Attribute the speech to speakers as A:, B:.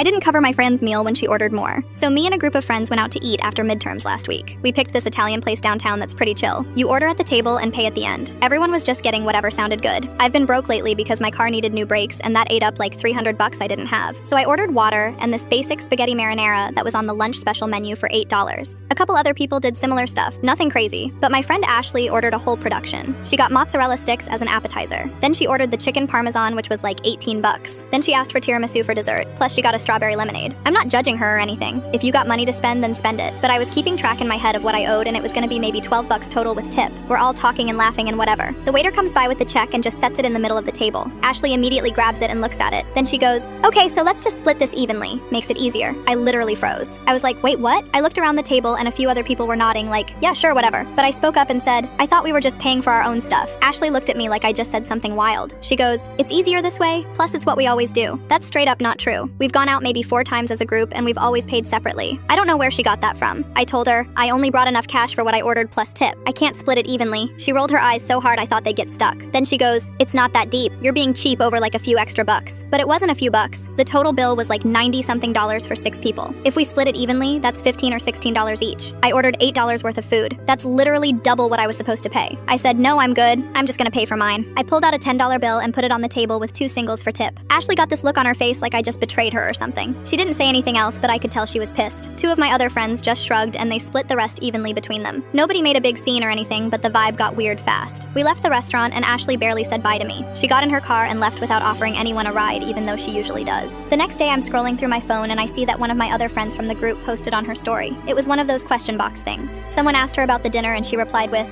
A: I didn't cover my friend's meal when she ordered more. So me and a group of friends went out to eat after midterms last week. We picked this Italian place downtown that's pretty chill. You order at the table and pay at the end. Everyone was just getting whatever sounded good. I've been broke lately because my car needed new brakes and that ate up like $300 I didn't have. So I ordered water and this basic spaghetti marinara that was on the lunch special menu for $8. A couple other people did similar stuff, nothing crazy, but my friend Ashley ordered a whole production. She got mozzarella sticks as an appetizer. Then she ordered the chicken parmesan, which was like $18. Then she asked for tiramisu for dessert, plus she got a strawberry lemonade. I'm not judging her or anything. If you got money to spend, then spend it. But I was keeping track in my head of what I owed and it was gonna be maybe $12 total with tip. We're all talking and laughing and whatever. The waiter comes by with the check and just sets it in the middle of the table. Ashley immediately grabs it and looks at it. Then she goes, "Okay, so let's just split this evenly. Makes it easier." I literally froze. I was like, "Wait, what?" I looked around the table and a few other people were nodding like, "Yeah, sure, whatever." But I spoke up and said, "I thought we were just paying for our own stuff." Ashley looked at me like I just said something wild. She goes, "It's easier this way, plus it's what we always do." That's straight up not true. We've gone out maybe 4 times as a group and we've always paid separately. I don't know where she got that from. I told her, "I only brought enough cash for what I ordered plus tip. I can't split it evenly." She rolled her eyes so hard I thought they'd get stuck. Then she goes, "It's not that deep. You're being cheap over like a few extra bucks." But it wasn't a few bucks. The total bill was like $90-something for 6 people. If we split it evenly, that's $15 or $16 each. I ordered $8 worth of food. That's literally double what I was supposed to pay. I said, "No, I'm good. I'm just gonna pay for mine." I pulled out a $10 bill and put it on the table with 2 singles for tip. Ashley got this look on her face like I just betrayed her or something. She didn't say anything else, but I could tell she was pissed. 2 of my other friends just shrugged and they split the rest evenly between them. Nobody made a big scene or anything, but the vibe got weird fast. We left the restaurant and Ashley barely said bye to me. She got in her car and left without offering anyone a ride, even though she usually does. The next day I'm scrolling through my phone and I see that one of my other friends from the group posted on her story. It was one of those question box things. Someone asked her about the dinner and she replied with,